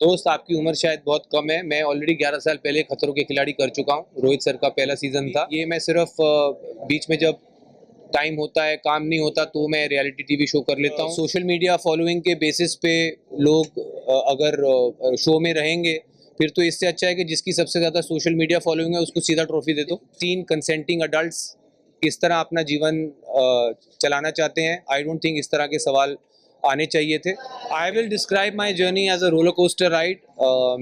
दोस्त आपकी उम्र शायद बहुत कम है। मैं ऑलरेडी 11 साल पहले खतरों के खिलाड़ी कर चुका हूँ। रोहित सर का पहला सीजन था ये। मैं सिर्फ बीच में जब टाइम होता है, काम नहीं होता, तो मैं रियलिटी टीवी शो कर लेता हूँ। सोशल मीडिया फॉलोइंग के बेसिस पे लोग अगर शो में रहेंगे, फिर तो इससे अच्छा है कि जिसकी सबसे ज़्यादा सोशल मीडिया फॉलोइंग है उसको सीधा ट्रॉफी दे दो। 3 कंसेंटिंग अडल्ट्स किस तरह अपना जीवन चलाना चाहते हैं, आई डोंट थिंक इस तरह के सवाल आने चाहिए थे। I will describe my journey as a roller coaster ride,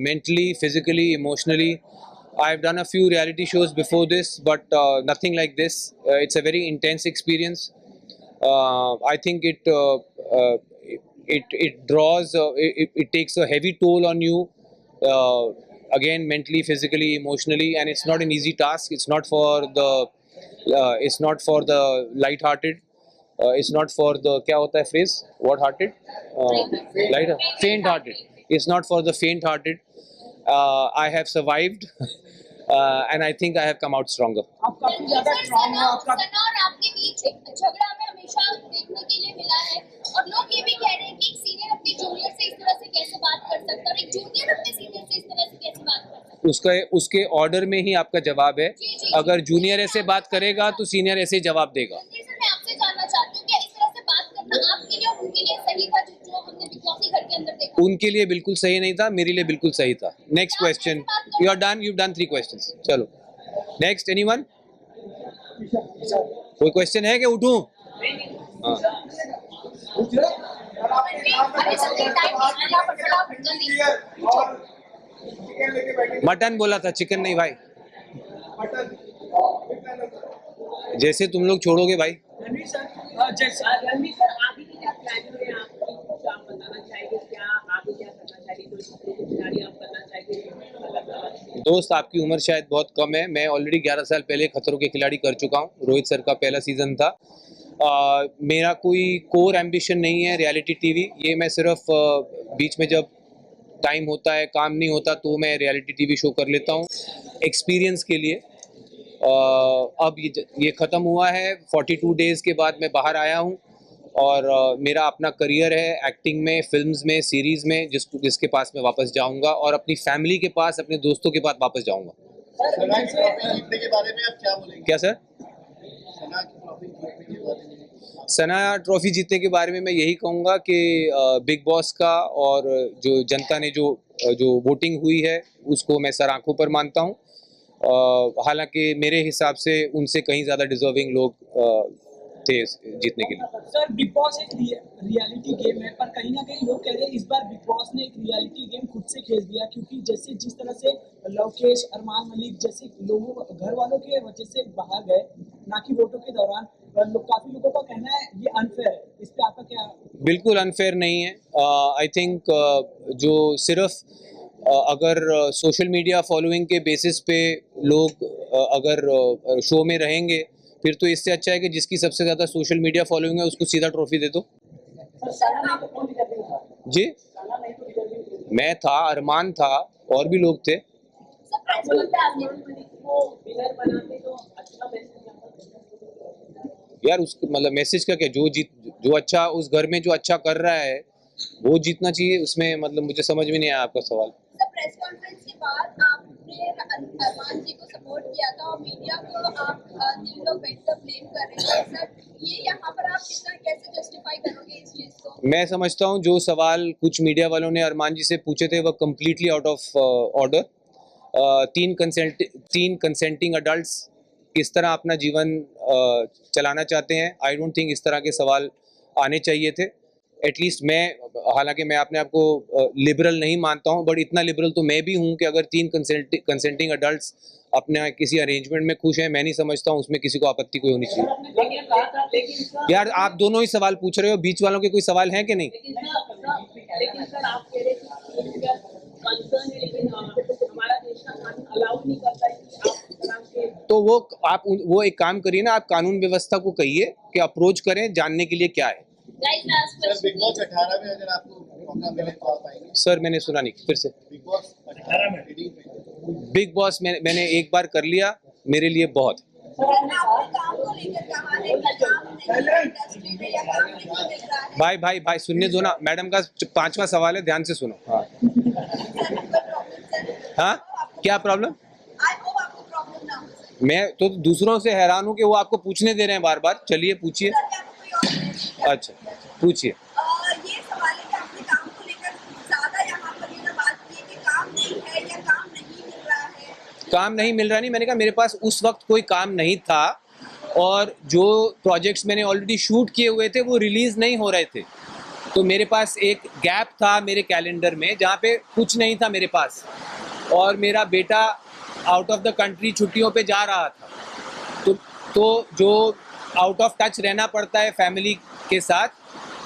mentally, physically, emotionally. I've done a few reality shows before this, but nothing like this. It's a very intense experience. I think it draws, it takes a heavy toll on you, uh, again mentally, physically, emotionally, and it's not an easy task. It's not for the light-hearted. It's not for the क्या होता है phrase? What-hearted? Light, faint-hearted. It's not for the faint-hearted. I have survived, and I think I have come out stronger. आप काफी ज्यादा strong हो आपका। सना और आपके बीच झगड़ा हमें हमेशा देखने के लिए मिला है और लोग ये भी कह रहे हैं कि एक सीनियर अपने जूनियर से इस तरह से कैसे बात कर सकता है और एक जूनियर अपने सीनियर से इस तरह से कैसे बात कर सकता है। उसके ऑर्डर में ही आपका जवाब है। जी। अगर जूनियर ऐसे बात करेगा तो सीनियर ऐसे जवाब देगा। सर, मैं आपसे जानना चाहती हूँ कि इस तरह से बात करना आपके लिए और उनके लिए सही था जो हमने बिग बॉस के घर के अंदर देखा? उनके लिए बिल्कुल सही नहीं था, मेरे लिए बिल्कुल सही था। Next question. You are done, you done 3 questions. चलो नेक्स्ट। एनीवन? कोई क्वेश्चन है कि उठूं? हाँ। मटन बोला था, चिकन नहीं भाई। जैसे तुम लोग छोड़ोगे भाई। रणवीर सर, रणवीर सर आगे की क्या प्लानिंग है आपकी? कुछ आप बताना चाहेंगे क्या आगे क्या करना चाहिए? जो खिलाड़ी आप करना चाहेंगे? दोस्त आपकी उम्र शायद बहुत कम है। मैं ऑलरेडी 11 साल पहले खतरों के खिलाड़ी कर चुका हूँ। रोहित सर का पहला सीजन था। मेरा कोई कोर एम्बिशन नहीं है रियलिटी टीवी। ये मैं सिर्फ बीच में जब टाइम होता है, काम नहीं होता, तो मैं रियलिटी टीवी शो कर लेता हूँ एक्सपीरियंस के लिए। अब ये ख़त्म हुआ है। 42 डेज़ के बाद मैं बाहर आया हूँ और मेरा अपना करियर है एक्टिंग में, फिल्म्स में, सीरीज़ में, जिसके पास मैं वापस जाऊँगा और अपनी फैमिली के पास, अपने दोस्तों के पास वापस जाऊँगा। सना की ट्रॉफी जीतने के बारे में आप क्या बोलेंगे? क्या सर? सना की ट्रॉफी जीतने के बारे में। सना ट्रॉफी जीतने के बारे में मैं यही कहूँगा कि बिग बॉस का और जो जनता ने जो वोटिंग हुई है उसको मैं सर आंखों पर मानता हूँ। हालांकि मेरे हिसाब से उनसे कहीं ज़्यादा डिजर्विंग लोग थे जीतने के लिए। सर, बिग बॉस एक रियलिटी गेम है, पर कहीं ना कहीं लोग कह रहे हैं इस बार बिग बॉस ने एक रियलिटी गेम खुद से खेल दिया, क्योंकि जिस तरह से लवकेश, अरमान मलिक जैसे लोगों, घर वालों के वजह से बाहर गए, ना कि वोटों के दौरान। काफी लोगों का कहना है ये अनफेयर है। इस पे आपका क्या? बिल्कुल अनफेयर नहीं है। आई थिंक जो सिर्फ अगर सोशल मीडिया फॉलोइंग के बेसिस पे लोग अगर शो में रहेंगे, फिर तो इससे अच्छा है कि जिसकी सबसे ज़्यादा सोशल मीडिया फॉलोइंग है उसको सीधा ट्रॉफी दे दो। जी, मैं था, अरमान था, और भी लोग थे। यार उसको मतलब मैसेज का क्या, जो अच्छा उस घर में जो अच्छा कर रहा है वो जीतना चाहिए। उसमें मतलब मुझे समझ में नहीं आया आपका सवाल। प्रेस कॉन्फ्रेंस के बाद आपने अरमान जी को सपोर्ट किया था और मीडिया को आप 3 लोग बैठकर ब्लेम कर रहे हैं सर, ये यहाँ पर आप कितना कैसे जस्टिफाई करोगे इस चीज को? मैं समझता हूँ जो सवाल कुछ मीडिया वालों ने अरमान जी से पूछे थे वह completely out of order. 3 consenting adults किस तरह अपना जीवन चलाना चाहते हैं, आई डोंट थिंक इस तरह के सवाल आने चाहिए थे। एटलीस्ट मैं, हालांकि मैं अपने आप को लिबरल नहीं मानता हूं, बट इतना लिबरल तो मैं भी हूं कि अगर 3 कंसेंटिंग अडल्ट्स अपने किसी अरेंजमेंट में खुश हैं, मैं नहीं समझता हूं उसमें किसी को आपत्ति कोई होनी चाहिए। यार आप दोनों ही सवाल पूछ रहे हो, बीच वालों के कोई सवाल हैं कि नहीं? तो वो एक काम करिए ना, आप कानून व्यवस्था को कहिए कि अप्रोच करें, जानने के लिए क्या है। सर, बिग बॉस 18 में अगर आपको मौका मिले तो आप आएंगे? सर मैंने सुना नहीं, फिर से। बिग बॉस 18 में बिग बॉस मैंने एक बार कर लिया, मेरे लिए बहुत। आपने काम को लेकर कहा है कि काम नहीं इंडस्ट्री में या काम नहीं मिल रहा है भाई सुनने दो ना, मैडम का 5वां सवाल है, ध्यान से सुनो। हाँ सर, कोई प्रॉब्लम सर? हाँ, क्या प्रॉब्लम? आई होप आपको प्रॉब्लम ना हो सर। मैं तो दूसरों से हैरान हूँ कि वो आपको पूछने दे रहे हैं बार बार। चलिए पूछिए। सर, क्या आपको कोई और पूछना है? अच्छा पूछिए। ये सवाल है कि आपने काम को लेकर ज्यादा यहाँ पर ये ना बात की कि काम नहीं है या काम नहीं मिल रहा है। काम नहीं मिल रहा नहीं, मैंने कहा मेरे पास उस वक्त कोई काम नहीं था और जो प्रोजेक्ट्स मैंने ऑलरेडी शूट किए हुए थे वो रिलीज नहीं हो रहे थे, तो मेरे पास एक गैप था मेरे कैलेंडर में जहाँ पे कुछ नहीं था मेरे पास, और मेरा बेटा आउट ऑफ द कंट्री छुट्टियों पे जा रहा था, तो जो आउट ऑफ टच रहना पड़ता है फैमिली के साथ,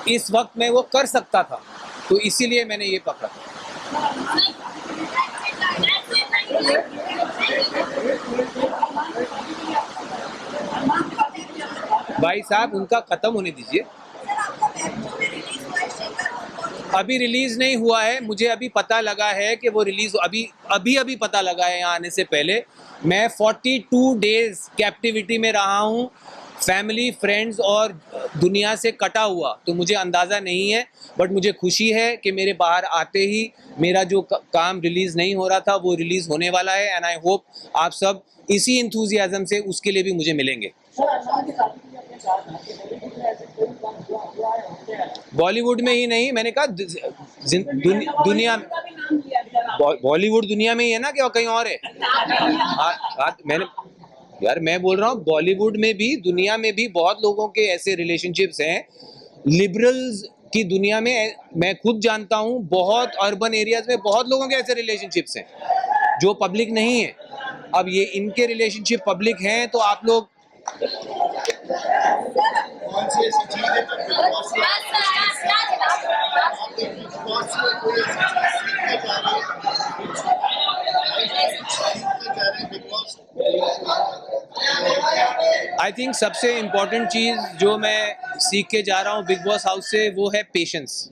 इस वक्त मैं वो कर सकता था, तो इसीलिए मैंने ये पकड़ा। भाई साहब उनका खत्म होने दीजिए। सर, आपका वेब जो में रिलीज हुआ है शेखर और अभी रिलीज नहीं हुआ है, मुझे अभी पता लगा है कि वो रिलीज अभी पता लगा है यहाँ आने से पहले। मैं 42 डेज कैप्टिविटी में रहा हूँ, फैमिली फ्रेंड्स और दुनिया से कटा हुआ, तो मुझे अंदाज़ा नहीं है, बट मुझे खुशी है कि मेरे बाहर आते ही मेरा जो काम रिलीज़ नहीं हो रहा था वो रिलीज़ होने वाला है, एंड आई होप आप सब इसी इंथुजियाज्म से उसके लिए भी मुझे मिलेंगे। बॉलीवुड में ही नहीं, मैंने कहा दुनिया में, बॉलीवुड दुनिया में ही है ना, कि कहीं और है? मैंने यार मैं बोल रहा हूँ बॉलीवुड में भी, दुनिया में भी बहुत लोगों के ऐसे रिलेशनशिप्स हैं। लिबरल्स की दुनिया में मैं खुद जानता हूँ, बहुत अर्बन एरियाज में बहुत लोगों के ऐसे रिलेशनशिप्स हैं जो पब्लिक नहीं है। अब ये इनके रिलेशनशिप पब्लिक हैं, तो आप लोग कौन सी ऐसी चीज है जो बिग बॉस से कोई ऐसी चीज सीखने जा रहे हैं बिग बॉस? आई थिंक सबसे इम्पोर्टेंट चीज़ जो मैं सीख के जा रहा हूँ बिग बॉस हाउस से, वो है पेशेंस।